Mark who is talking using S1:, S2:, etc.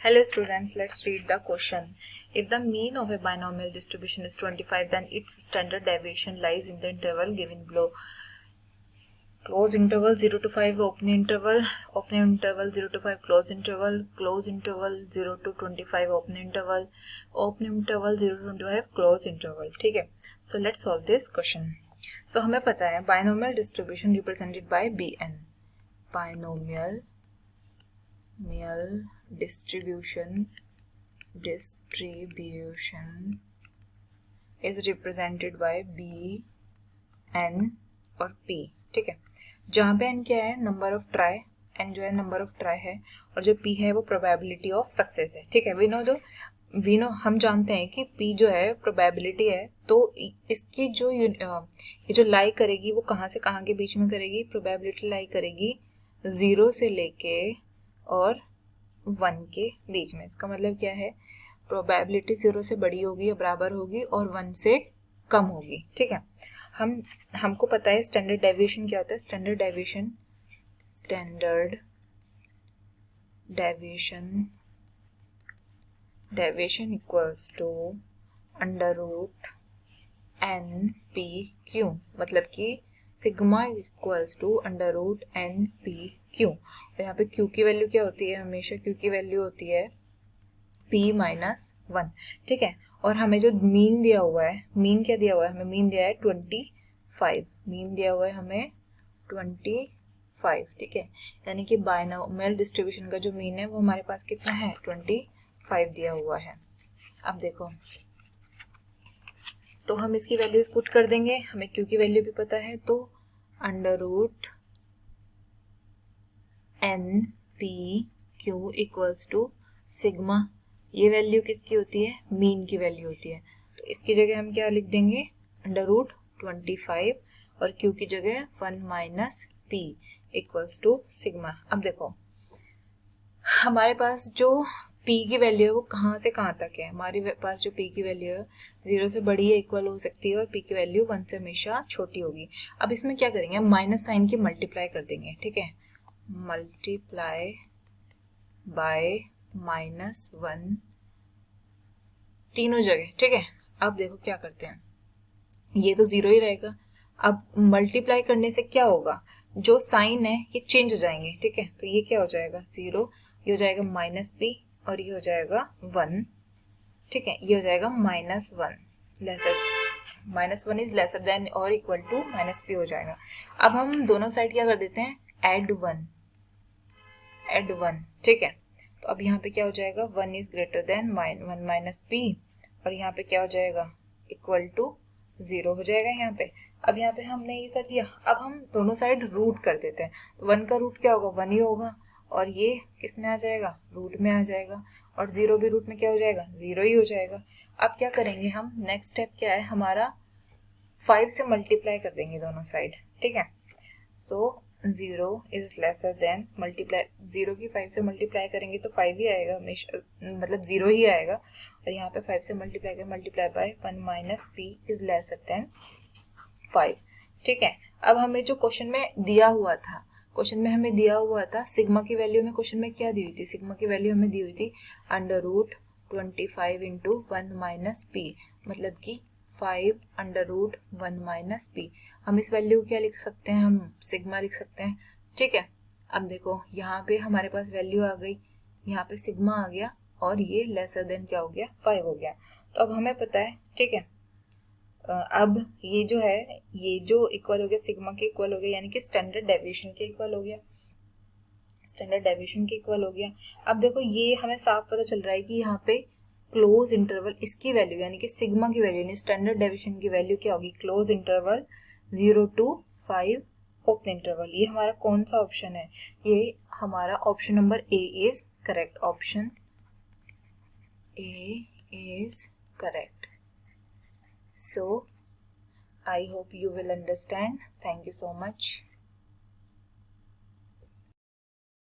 S1: Hello students, let's read the question. If the mean of a binomial distribution is 25, then its standard deviation lies in the interval given below. Close interval 0 to 5, open interval 0 to 5, close interval 0 to 25, open interval 0 to 25, close interval. ठीक है, so let's solve this question. So हमें पता है binomial distribution represented by Bn. Binomial distribution is represented by b, n और p. ठीक है, जहाँ पे n क्या है, नंबर ऑफ ट्राई, n जो है नंबर ऑफ ट्राई है, और जो p है वो प्रोबेबिलिटी ऑफ सक्सेस है. ठीक है, वी नो हम जानते हैं कि p जो है प्रोबेबिलिटी है, तो इसकी जो ये जो लाई करेगी वो कहाँ से कहाँ के बीच में करेगी, प्रोबेबिलिटी लाई करेगी 0 से लेके और 1 के बीच में. इसका मतलब क्या है, प्रोबेबिलिटी 0 से बड़ी होगी या बराबर होगी और 1 से कम होगी. ठीक है, हमको पता है स्टैंडर्ड डेविएशन क्या होता है. Standard deviation equals to under root n p q, मतलब कि sigma equals to under root n p q. और यहाँ पे क्यू की वैल्यू क्या होती है, हमेशा क्यू की वैल्यू होती है p माइनस 1. ठीक है, और हमें जो मीन दिया हुआ है, मीन क्या दिया हुआ है, हमें मीन दिया है 25. मीन दिया हुआ है हमें 25. ठीक है, यानी कि बाइनोमियल डिस्ट्रीब्यूशन का जो मीन है वो हमारे पास कितना है, 25 दिया हुआ है. अब देखो, तो हम इसकी वैल्यूज पुट कर देंगे, हमें क्यू की वैल्यू भी पता है, तो under root n p q equals to sigma. ये वैल्यू किसकी होती है, मीन की वैल्यू होती है. तो इसकी जगह हम क्या लिख देंगे, अंडर रूट 25 और क्यू की जगह 1 minus p equals to sigma. अब देखो हमारे पास जो p की वैल्यू है वो कहाँ से कहाँ तक है. हमारे पास जो p की वैल्यू है 0 से बड़ी या इक्वल हो सकती है और p की वैल्यू 1 से हमेशा छोटी होगी. अब इसमें क्या करेंगे, माइनस साइन की मल्टीप्लाई कर देंगे. ठीक है, मल्टीप्लाई बाय -1 तीनों जगह. ठीक है, अब देखो क्या करते हैं, ये तो 0 ही रहेगा. अब मल्टीप्लाई करने से क्या होगा, जो साइन है ये चेंज हो जाएंगे. ठीक है, तो ये क्या हो जाएगा 0, ये हो जाएगा माइनस p और ये हो जाएगा 1. ठीक है, ये हो जाएगा -1 -1 इज लेसर देन और इक्वल टू -p हो जाएगा. अब हम दोनों साइड क्या कर देते हैं, ऐड 1. ठीक है, तो अब यहाँ पे क्या हो जाएगा, 1 is greater than 1 minus p और यहाँ पे क्या हो जाएगा, इक्वल टू 0 हो जाएगा यहाँ पे. अब यहाँ पे हमने ये कर दिया, अब हम दोनों साइड रूट कर देते हैं. तो 1 का रूट क्या होगा, 1 ही होगा, और ये किस में आ जाएगा, रूट में आ जाएगा, और 0 भी रूट में क्या हो जाएगा, 0 ही हो जाएगा. अब क्या करेंगे हम, नेक्स्ट स्टेप क्या है हमारा, 5 से मल्टीप्लाई कर देंगे दोनों साइड. ठीक है, सो 0 इज लेसर देन मल्टीप्लाई 0 की 5 से मल्टीप्लाई करेंगे तो 5 ही आएगा, मतलब 0 ही आएगा, और यहाँ पे 5 से multiply by 1 minus p is lesser than 5. ठीक है, अब हमें जो क्वेश्चन में दिया हुआ था, सिग्मा की वैल्यू हमें क्वेश्चन में क्या दी हुई थी, सिग्मा की वैल्यू हमें दी हुई थी under root 25 into 1 minus p, मतलब कि 5 अंडर रूट 1 माइनस p. हम इस वैल्यू को क्या लिख सकते हैं, हम सिग्मा लिख सकते हैं. ठीक है, अब देखो यहाँ पे हमारे पास वैल्यू आ गई, यहाँ पे सिग्मा आ गया और ये लेसर देन क्या हो गया, 5 हो गया. तो अब हमें पता है, ठीक है, अब ये जो है, ये जो इक्वल हो गया सिग्मा के इक्वल हो गया, यानी कि स्टैंडर्ड डेविएशन के इक्वल हो गया. अब देखो ये हमें साफ पता चल रहा है कि यहाँ पे क्लोज इंटरवल इसकी वैल्यू यानी कि सिग्मा की वैल्यू यानी स्टैंडर्ड डेविएशन की वैल्यू क्या होगी, close interval 0 to 5 open interval. ये हमारा कौन सा ऑप्शन है, ये हमारा option number A is correct. Option A is correct. So I hope you will understand. Thank you so much.